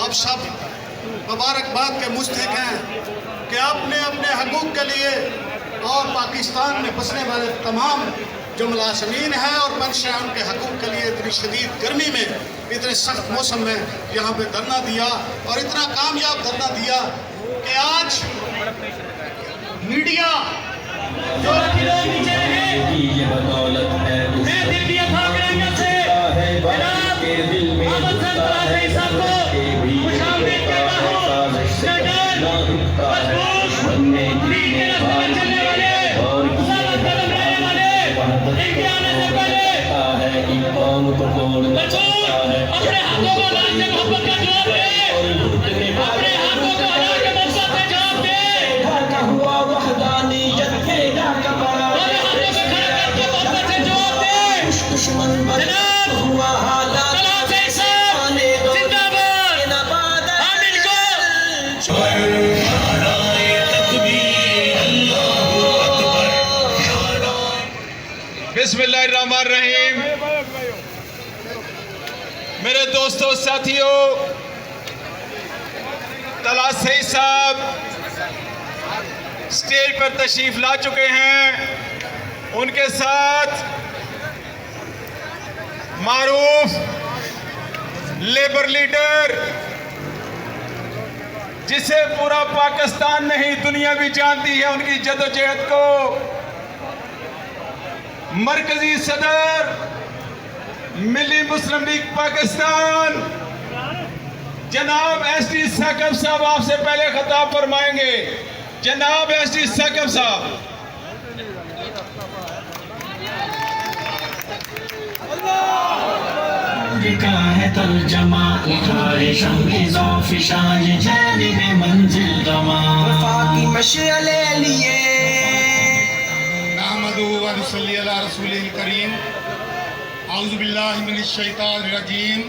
آپ سب مبارکباد کے مستحق ہیں کہ اپنے اپنے حقوق کے لیے اور پاکستان میں بسنے والے تمام جو ملازمین ہیں اور منشا ان کے حقوق کے لیے اتنی شدید گرمی میں اتنے سخت موسم میں یہاں پہ دھرنا دیا اور اتنا کامیاب دھرنا دیا کہ آج میڈیا جو بسم اللہ الرحمن الرحیم۔ میرے دوستوں ساتھیوں، طلعت سعید صاحب سٹیج پر تشریف لا چکے ہیں۔ ان کے ساتھ معروف لیبر لیڈر جسے پورا پاکستان نہیں دنیا بھی جانتی ہے ان کی جدوجہد کو، مرکزی صدر ملی مسلم لیگ پاکستان جناب ایس ٹی ثاقب صاحب آپ سے پہلے خطاب فرمائیں گے۔ جناب ایس ٹی ثاقب صاحب۔ ہے ترجمہ اٹھائے شمع فشان جانب منزل رواں وفاقی مشعلے لیے نحمدہ و نصلی علی رسولہ الکریم۔ اعوذ باللہ من الشیطان الرجیم،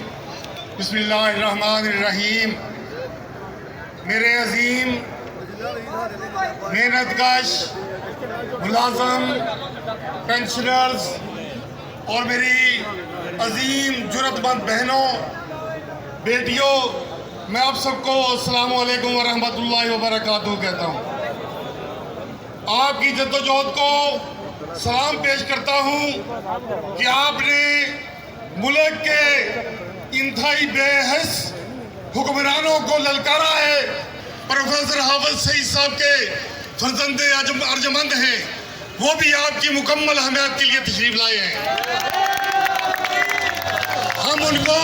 بسم اللہ الرحمن الرحیم۔ میرے عظیم محنت کش ملازم پینشنرز اور میری عظیم جرت مند بہنوں بیٹیوں، میں آپ سب کو السلام علیکم ورحمۃ اللہ وبرکاتہ کہتا ہوں۔ آپ کی جدوجہد کو سلام پیش کرتا ہوں کہ آپ نے ملک کے انتہائی بے حس حکمرانوں کو للکارا ہے۔ پروفیسر حافظ سعید صاحب کے فرزند ارجمند ہیں، وہ بھی آپ کی مکمل حمایت کے لیے تشریف لائے ہیں۔ ہم ان کو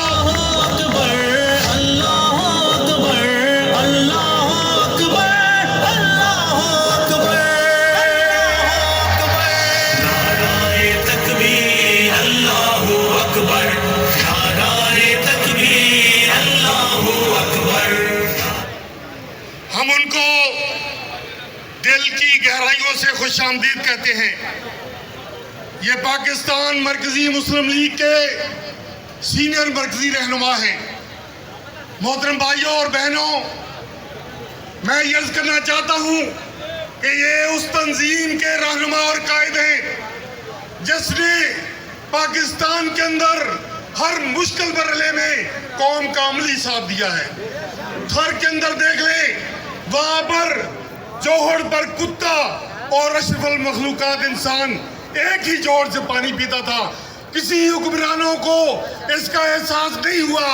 دل کی گہرائیوں سے خوش آمدید کہتے ہیں۔ یہ پاکستان مرکزی مسلم لیگ کے سینئر مرکزی رہنما ہیں۔ محترم بھائیوں اور بہنوں، میں یہ عرض کرنا چاہتا ہوں کہ یہ اس تنظیم کے رہنما اور قائد ہیں جس نے پاکستان کے اندر ہر مشکل مرحلے میں قوم کا عملی ساتھ دیا ہے۔ تھر کے اندر دیکھ لیں، وہاں پر جوہر پر کتا اور اشرف المخلوقات انسان ایک ہی جوہر سے پانی پیتا تھا۔ کسی حکمرانوں کو اس کا احساس نہیں ہوا،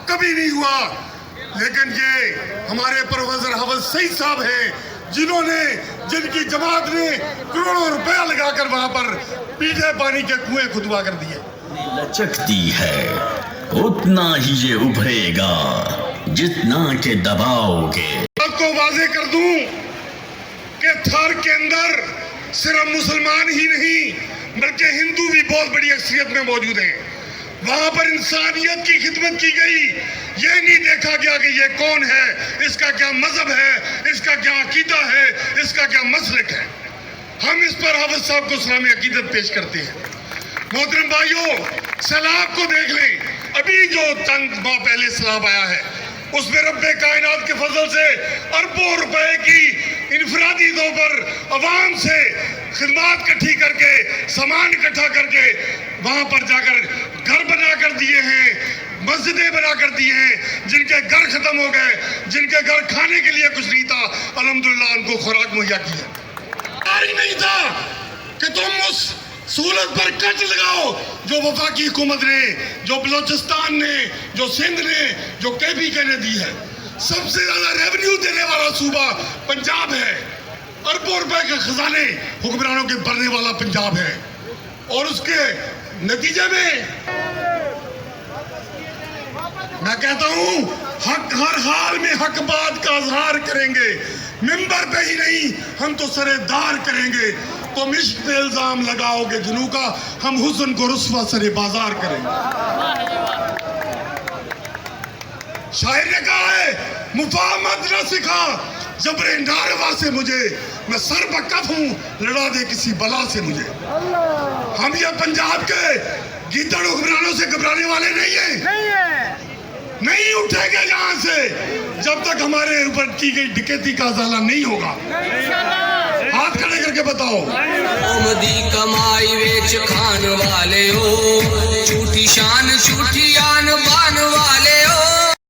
کبھی نہیں ہوا، لیکن یہ ہمارے پروفیسر حافظ سعید صاحب ہیں جن کی جماعت نے کروڑوں روپیہ لگا کر وہاں پر پیٹھے پانی کے کنویں کھدوا کر دیے۔ لچکتی ہے اتنا ہی یہ ابھرے گا جتنا کہ دباؤ گے۔ آپ کو واضح کر دوں کہ تھر کے اندر صرف مسلمان ہی نہیں بلکہ ہندو بھی بہت بڑی اکثریت میں موجود ہیں۔ وہاں پر انسانیت کی خدمت کی گئی، یہ نہیں دیکھا گیا کہ یہ کون ہے، اس کا کیا مذہب ہے، اس کا کیا عقیدہ ہے، اس کا کیا مسلک ہے۔ ہم اس پر حافظ صاحب کو اسلامی عقیدت پیش کرتے ہیں۔ محترم بھائیوں، سیلاب کو دیکھ لیں، ابھی جو چند ماہ پہلے سیلاب آیا ہے اس میں رب کائنات کے فضل سے اربوں روپے کی انفرادی طور پر عوام سے خدمات اکٹھی کر کے سامان اکٹھا کر کے وہاں پر جا کر گھر بنا کر دیے ہیں، مسجدیں بنا کر دی ہیں، جن کے گھر ختم ہو گئے، جن کے گھر کھانے کے لیے کچھ نہیں تھا، الحمدللہ ان کو خوراک مہیا کی ہے۔ نہیں تھا کہ تم اس سہولت پر کٹ لگاؤ جو وفاقی حکومت نے، جو بلوچستان نے، جو سندھ نے، جو KPK نے دی ہے۔ سب سے زیادہ ریونیو دینے والا صوبہ پنجاب ہے، اربوں روپے کے خزانے حکمرانوں کے بھرنے والا پنجاب ہے، اور اس کے نتیجے میں میں کہتا ہوں حق ہر حال میں حق بات کا اظہار کریں گے، ممبر پہ ہی نہیں ہم تو سرے دار کریں گے۔ تم عشق پہ الزام لگاؤ گے جنوں کا، ہم حسن کو رسوا سرے بازار کریں گے۔ شاعر نے کہا ہے مفاہمت نہ سکھا جبر ناروا سے مجھے، میں سر بکف ہوں لڑا دے کسی بلا سے مجھے۔ ہم یہ پنجاب کے گیدڑ حکمرانوں سے گھبرانے والے نہیں ہیں، نہیں اٹھیں گے یہاں سے جب تک ہمارے اوپر کی گئی ڈکیتی کا ازالہ نہیں ہوگا۔ ہاتھ کھڑے کر کے بتاؤ۔ دی کمائی ویچ کھان والے ہو، جھوٹی شان جھوٹی آن بان والے ہو۔